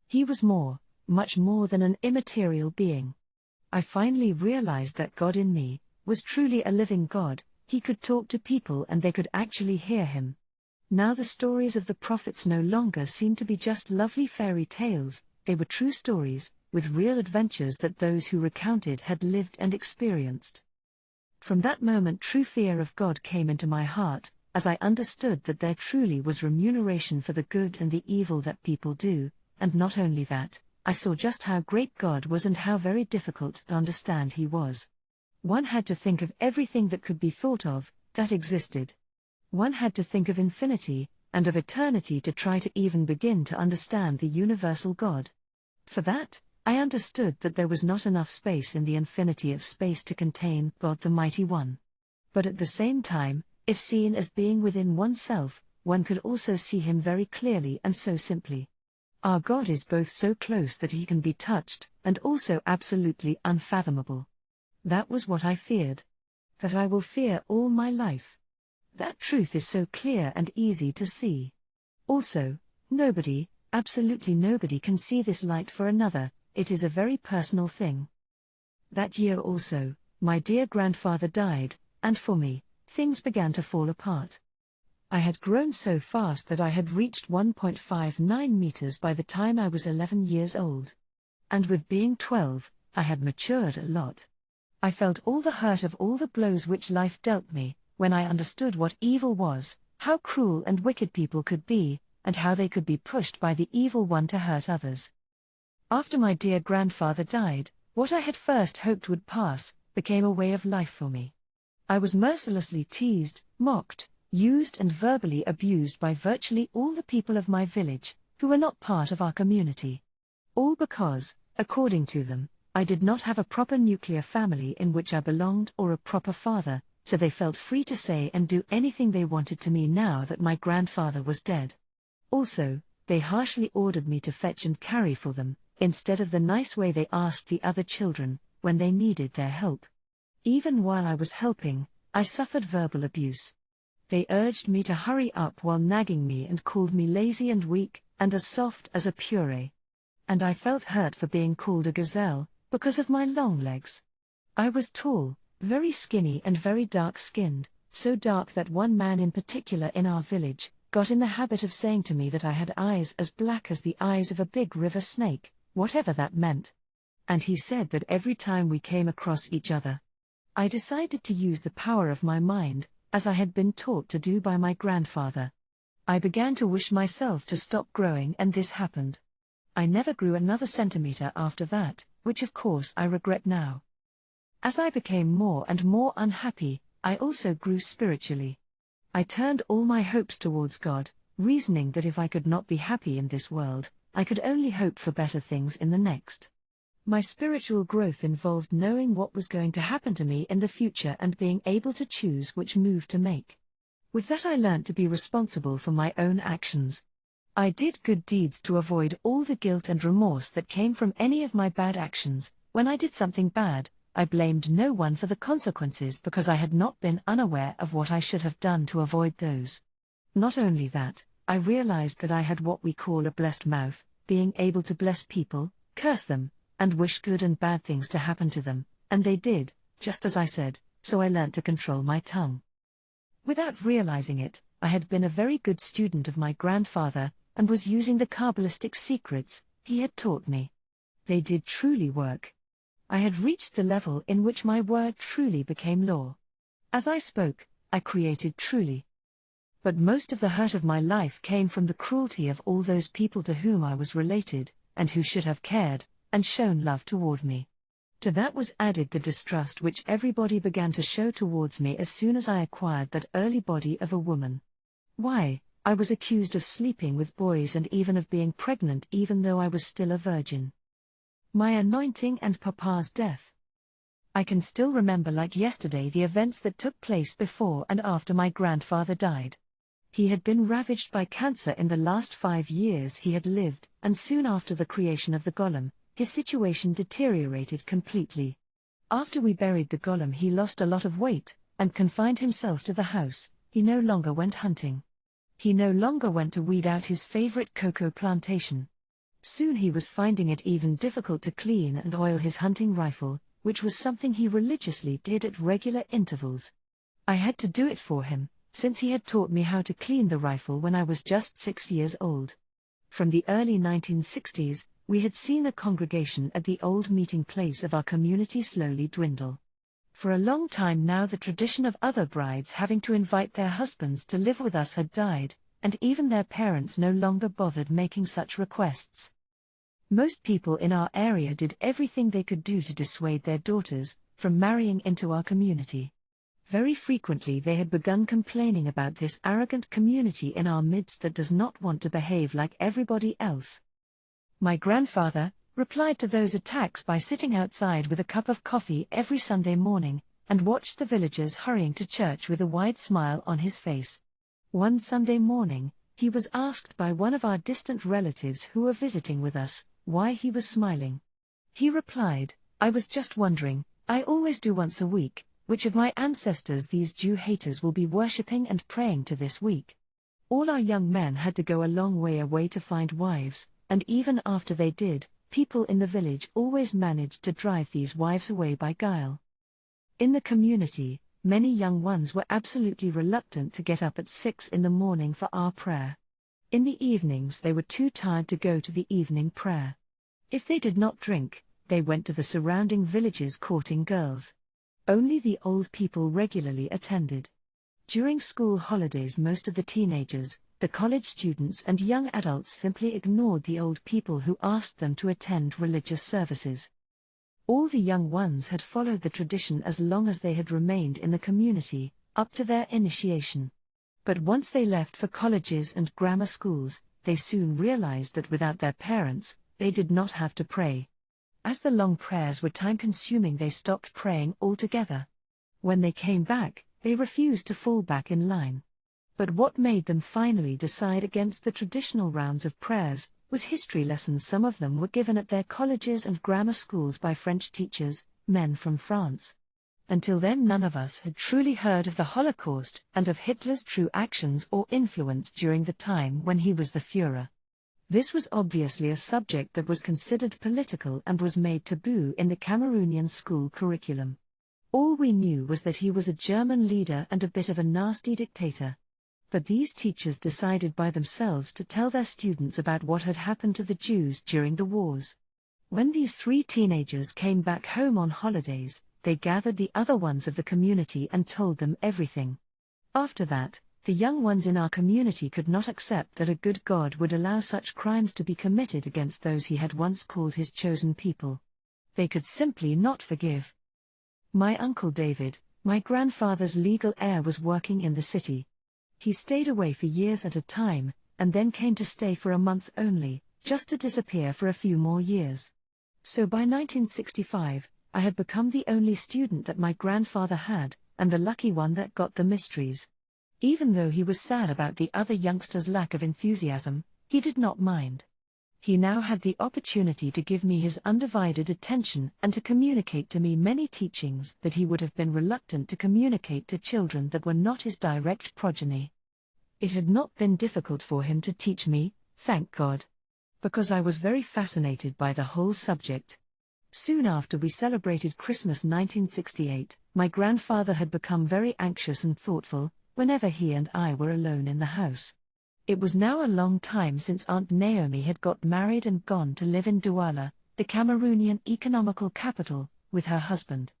He was more, much more than an immaterial being. I finally realized that God in me was truly a living God. He could talk to people and they could actually hear him. Now the stories of the prophets no longer seemed to be just lovely fairy tales, they were true stories, with real adventures that those who recounted had lived and experienced. From that moment true fear of God came into my heart, as I understood that there truly was remuneration for the good and the evil that people do, and not only that, I saw just how great God was and how very difficult to understand he was. One had to think of everything that could be thought of, that existed. One had to think of infinity, and of eternity to try to even begin to understand the universal God. For that, I understood that there was not enough space in the infinity of space to contain God the Mighty One. But at the same time, if seen as being within oneself, one could also see him very clearly and so simply. Our God is both so close that he can be touched, and also absolutely unfathomable. That was what I feared. That I will fear all my life. That truth is so clear and easy to see. Also, nobody, absolutely nobody can see this light for another, it is a very personal thing. That year also, my dear grandfather died, and for me, things began to fall apart. I had grown so fast that I had reached 1.59 meters by the time I was 11 years old. And with being 12, I had matured a lot. I felt all the hurt of all the blows which life dealt me, when I understood what evil was, how cruel and wicked people could be, and how they could be pushed by the evil one to hurt others. After my dear grandfather died, what I had first hoped would pass, became a way of life for me. I was mercilessly teased, mocked, used and verbally abused by virtually all the people of my village, who were not part of our community. All because, according to them, I did not have a proper nuclear family in which I belonged or a proper father, so they felt free to say and do anything they wanted to me now that my grandfather was dead. Also, they harshly ordered me to fetch and carry for them, instead of the nice way they asked the other children, when they needed their help. Even while I was helping, I suffered verbal abuse. They urged me to hurry up while nagging me and called me lazy and weak, and as soft as a puree. And I felt hurt for being called a gazelle, because of my long legs. I was tall, very skinny and very dark-skinned, so dark that one man in particular in our village got in the habit of saying to me that I had eyes as black as the eyes of a big river snake, whatever that meant. And he said that every time we came across each other, I decided to use the power of my mind, as I had been taught to do by my grandfather. I began to wish myself to stop growing, and this happened. I never grew another centimeter after that, which of course I regret now. As I became more and more unhappy, I also grew spiritually. I turned all my hopes towards God, reasoning that if I could not be happy in this world, I could only hope for better things in the next. My spiritual growth involved knowing what was going to happen to me in the future and being able to choose which move to make. With that I learnt to be responsible for my own actions. I did good deeds to avoid all the guilt and remorse that came from any of my bad actions. When I did something bad, I blamed no one for the consequences because I had not been unaware of what I should have done to avoid those. Not only that, I realized that I had what we call a blessed mouth, being able to bless people, curse them, and wish good and bad things to happen to them, and they did, just as I said, so I learnt to control my tongue. Without realizing it, I had been a very good student of my grandfather, and was using the Kabbalistic secrets he had taught me. They did truly work. I had reached the level in which my word truly became law. As I spoke, I created truly. But most of the hurt of my life came from the cruelty of all those people to whom I was related, and who should have cared and shown love toward me. To that was added the distrust which everybody began to show towards me as soon as I acquired that early body of a woman. Why, I was accused of sleeping with boys and even of being pregnant even though I was still a virgin. My anointing and Papa's death. I can still remember like yesterday the events that took place before and after my grandfather died. He had been ravaged by cancer in the last 5 years he had lived, and soon after the creation of the golem, his situation deteriorated completely. After we buried the golem he lost a lot of weight, and confined himself to the house. He no longer went hunting. He no longer went to weed out his favorite cocoa plantation. Soon he was finding it even difficult to clean and oil his hunting rifle, which was something he religiously did at regular intervals. I had to do it for him, since he had taught me how to clean the rifle when I was just 6 years old. From the early 1960s, we had seen the congregation at the old meeting place of our community slowly dwindle. For a long time now the tradition of other brides having to invite their husbands to live with us had died, and even their parents no longer bothered making such requests. Most people in our area did everything they could do to dissuade their daughters from marrying into our community. Very frequently they had begun complaining about this arrogant community in our midst that does not want to behave like everybody else. My grandfather replied to those attacks by sitting outside with a cup of coffee every Sunday morning, and watched the villagers hurrying to church with a wide smile on his face. One Sunday morning, he was asked by one of our distant relatives who were visiting with us, why he was smiling. He replied, "I was just wondering, I always do once a week, which of my ancestors these Jew haters will be worshipping and praying to this week." All our young men had to go a long way away to find wives, and even after they did, people in the village always managed to drive these wives away by guile. In the community, many young ones were absolutely reluctant to get up at 6 in the morning for our prayer. In the evenings they were too tired to go to the evening prayer. If they did not drink, they went to the surrounding villages courting girls. Only the old people regularly attended. During school holidays most of the teenagers, the college students and young adults simply ignored the old people who asked them to attend religious services. All the young ones had followed the tradition as long as they had remained in the community, up to their initiation. But once they left for colleges and grammar schools, they soon realized that without their parents, they did not have to pray. As the long prayers were time-consuming, they stopped praying altogether. When they came back, they refused to fall back in line. But what made them finally decide against the traditional rounds of prayers was history lessons some of them were given at their colleges and grammar schools by French teachers, men from France. Until then none of us had truly heard of the Holocaust and of Hitler's true actions or influence during the time when he was the Führer. This was obviously a subject that was considered political and was made taboo in the Cameroonian school curriculum. All we knew was that he was a German leader and a bit of a nasty dictator. But these teachers decided by themselves to tell their students about what had happened to the Jews during the wars. When these 3 teenagers came back home on holidays, they gathered the other ones of the community and told them everything. After that, the young ones in our community could not accept that a good God would allow such crimes to be committed against those he had once called his chosen people. They could simply not forgive. My uncle David, my grandfather's legal heir, was working in the city. He stayed away for years at a time, and then came to stay for a month only, just to disappear for a few more years. So by 1965, I had become the only student that my grandfather had, and the lucky one that got the mysteries. Even though he was sad about the other youngsters' lack of enthusiasm, he did not mind. He now had the opportunity to give me his undivided attention and to communicate to me many teachings that he would have been reluctant to communicate to children that were not his direct progeny. It had not been difficult for him to teach me, thank God, because I was very fascinated by the whole subject. Soon after we celebrated Christmas 1968, my grandfather had become very anxious and thoughtful whenever he and I were alone in the house. It was now a long time since Aunt Naomi had got married and gone to live in Douala, the Cameroonian economical capital, with her husband.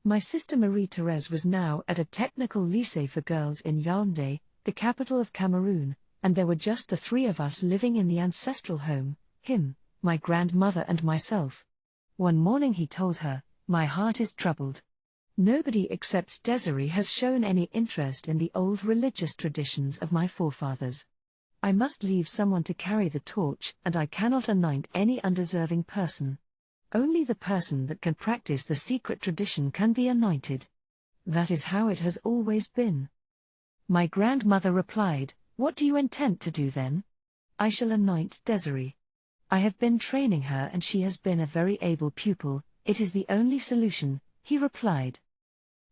My sister Marie-Thérèse was now at a technical lycée for girls in Yaoundé, the capital of Cameroon, and there were just the 3 of us living in the ancestral home, him, my grandmother and myself. One morning he told her, "My heart is troubled. Nobody except Desiree has shown any interest in the old religious traditions of my forefathers. I must leave someone to carry the torch, and I cannot anoint any undeserving person. Only the person that can practice the secret tradition can be anointed. That is how it has always been." My grandmother replied, "What do you intend to do then?" "I shall anoint Desiree. I have been training her and she has been a very able pupil, it is the only solution," he replied.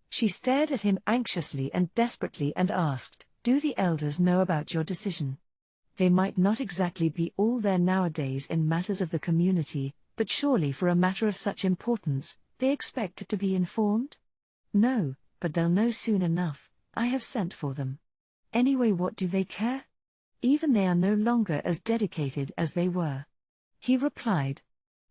She stared at him anxiously and desperately and asked, "Do the elders know about your decision? They might not exactly be all there nowadays in matters of the community, but surely for a matter of such importance, they expect to be informed?" "No, but they'll know soon enough. I have sent for them. Anyway, what do they care? Even they are no longer as dedicated as they were," he replied.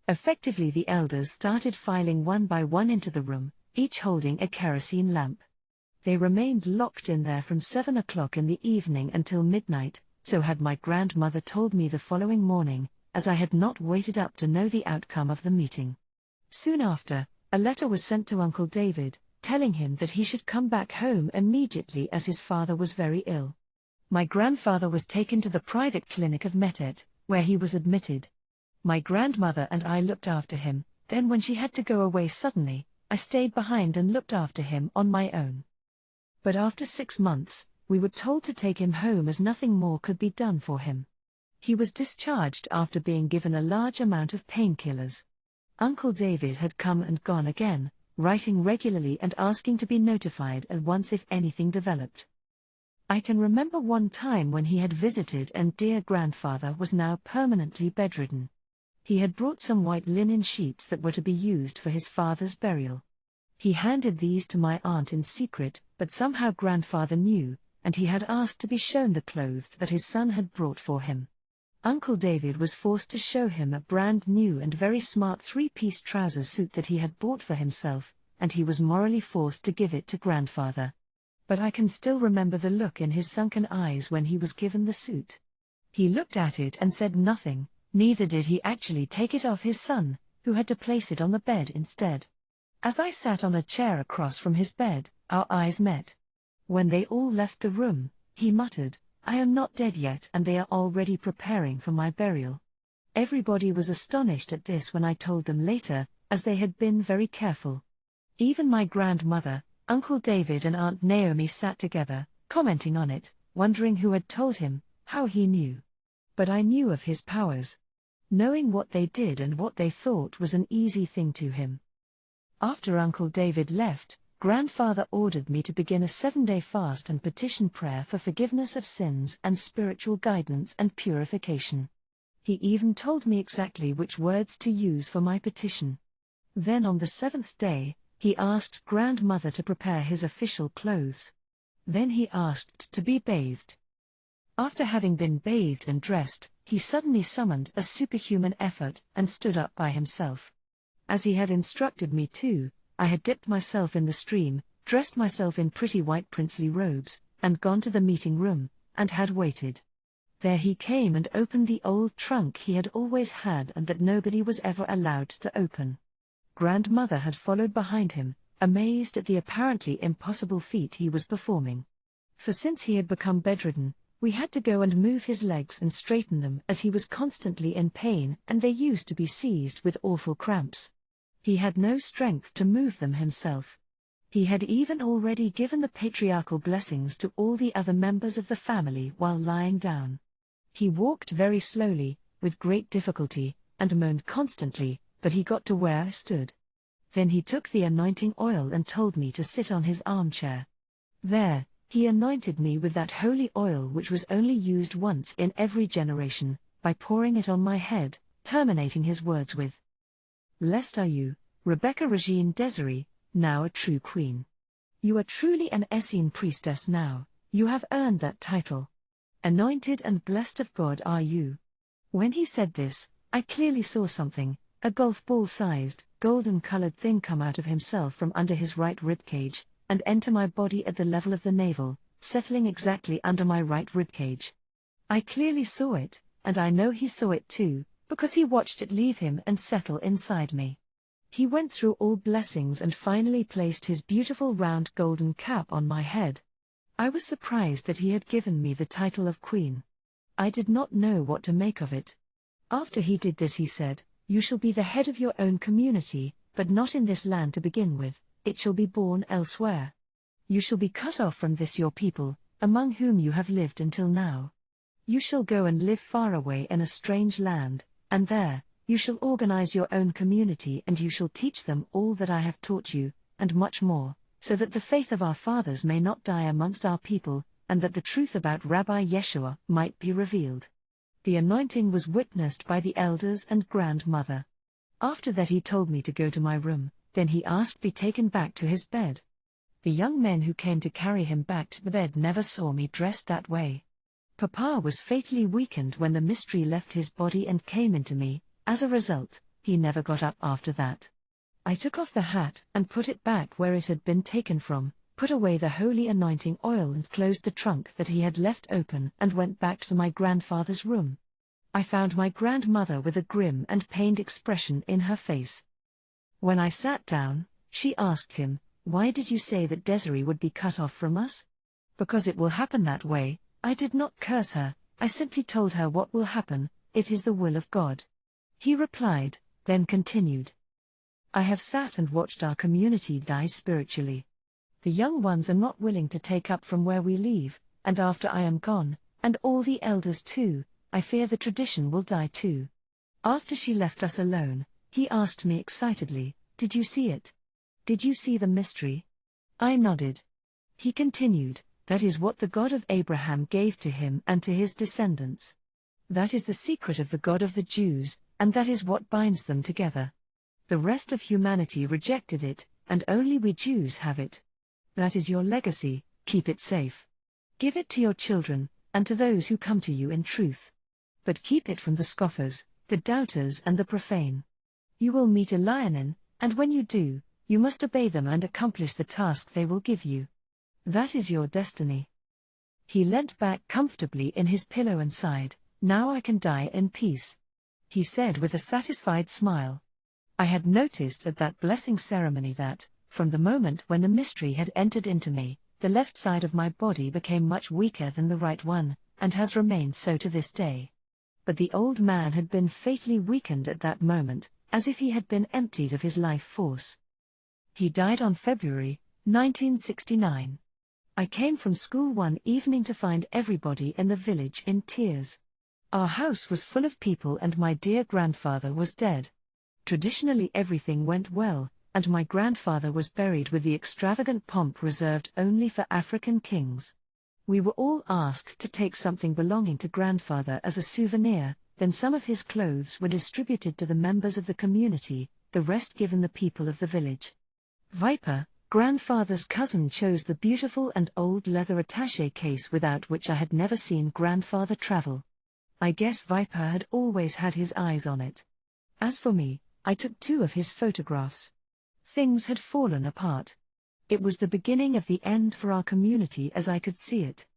Effectively, the elders started filing one by one into the room, each holding a kerosene lamp. They remained locked in there from 7 o'clock in the evening until midnight, so had my grandmother told me the following morning, as I had not waited up to know the outcome of the meeting. Soon after, a letter was sent to Uncle David, telling him that he should come back home immediately as his father was very ill. My grandfather was taken to the private clinic of Metet, where he was admitted. My grandmother and I looked after him, then when she had to go away suddenly, I stayed behind and looked after him on my own. But after 6 months, we were told to take him home as nothing more could be done for him. He was discharged after being given a large amount of painkillers. Uncle David had come and gone again, writing regularly and asking to be notified at once if anything developed. I can remember one time when he had visited and dear grandfather was now permanently bedridden. He had brought some white linen sheets that were to be used for his father's burial. He handed these to my aunt in secret, but somehow grandfather knew, and he had asked to be shown the clothes that his son had brought for him. Uncle David was forced to show him a brand new and very smart 3-piece trouser suit that he had bought for himself, and he was morally forced to give it to grandfather. But I can still remember the look in his sunken eyes when he was given the suit. He looked at it and said nothing, neither did he actually take it off his son, who had to place it on the bed instead. As I sat on a chair across from his bed, our eyes met. When they all left the room, he muttered, "I am not dead yet and they are already preparing for my burial." Everybody was astonished at this when I told them later, as they had been very careful. Even my grandmother, Uncle David and Aunt Naomi sat together, commenting on it, wondering who had told him, how he knew. But I knew of his powers. Knowing what they did and what they thought was an easy thing to him. After Uncle David left, grandfather ordered me to begin a 7-day fast and petition prayer for forgiveness of sins and spiritual guidance and purification. He even told me exactly which words to use for my petition. Then on the 7th day, He asked grandmother to prepare his official clothes. Then he asked to be bathed. After having been bathed and dressed, he suddenly summoned a superhuman effort and stood up by himself. As he had instructed me to, I had dipped myself in the stream, dressed myself in pretty white princely robes, and gone to the meeting room, and had waited. There he came and opened the old trunk he had always had and that nobody was ever allowed to open. Grandmother had followed behind him, amazed at the apparently impossible feat he was performing. For since he had become bedridden, we had to go and move his legs and straighten them as he was constantly in pain and they used to be seized with awful cramps. He had no strength to move them himself. He had even already given the patriarchal blessings to all the other members of the family while lying down. He walked very slowly, with great difficulty, and moaned constantly, but he got to where I stood. Then he took the anointing oil and told me to sit on his armchair. There, he anointed me with that holy oil which was only used once in every generation, by pouring it on my head, terminating his words with, "Blessed are you, Rebecca Regine Desiree, now a true queen. You are truly an Essene priestess now, you have earned that title. Anointed and blessed of God are you." When he said this, I clearly saw something, a golf ball-sized, golden-colored thing come out of himself from under his right ribcage, and enter my body at the level of the navel, settling exactly under my right ribcage. I clearly saw it, and I know he saw it too, because he watched it leave him and settle inside me. He went through all blessings and finally placed his beautiful round golden cap on my head. I was surprised that he had given me the title of queen. I did not know what to make of it. After he did this he said, "You shall be the head of your own community, but not in this land to begin with. It shall be born elsewhere. You shall be cut off from this your people, among whom you have lived until now. You shall go and live far away in a strange land, and there, you shall organize your own community and you shall teach them all that I have taught you, and much more, so that the faith of our fathers may not die amongst our people, and that the truth about Rabbi Yeshua might be revealed." The anointing was witnessed by the elders and grandmother. After that he told me to go to my room, then he asked to be taken back to his bed. The young men who came to carry him back to the bed never saw me dressed that way. Papa was fatally weakened when the mystery left his body and came into me. As a result, he never got up after that. I took off the hat and put it back where it had been taken from, put away the holy anointing oil and closed the trunk that he had left open and went back to my grandfather's room. I found my grandmother with a grim and pained expression in her face. When I sat down, she asked him, "Why did you say that Desiree would be cut off from us?" "Because it will happen that way." I did not curse her, I simply told her what will happen, it is the will of God. He replied, then continued, "I have sat and watched our community die spiritually. The young ones are not willing to take up from where we leave, and after I am gone, and all the elders too, I fear the tradition will die too." After she left us alone, he asked me excitedly, "Did you see it? Did you see the mystery?" I nodded. He continued, "That is what the God of Abraham gave to him and to his descendants. That is the secret of the God of the Jews, and that is what binds them together. The rest of humanity rejected it, and only we Jews have it. That is your legacy, keep it safe. Give it to your children, and to those who come to you in truth. But keep it from the scoffers, the doubters and the profane. You will meet a lion, and when you do, you must obey them and accomplish the task they will give you. That is your destiny." He leant back comfortably in his pillow and sighed, "Now I can die in peace," he said with a satisfied smile. I had noticed at that blessing ceremony that, from the moment when the mystery had entered into me, the left side of my body became much weaker than the right one, and has remained so to this day. But the old man had been fatally weakened at that moment, as if he had been emptied of his life force. He died on February 1969. I came from school one evening to find everybody in the village in tears. Our house was full of people and my dear grandfather was dead. Traditionally everything went well, and my grandfather was buried with the extravagant pomp reserved only for African kings. We were all asked to take something belonging to grandfather as a souvenir, then some of his clothes were distributed to the members of the community, the rest given the people of the village. Viper, grandfather's cousin, chose the beautiful and old leather attaché case without which I had never seen grandfather travel. I guess Viper had always had his eyes on it. As for me, I took 2 of his photographs. Things had fallen apart. It was the beginning of the end for our community as I could see it.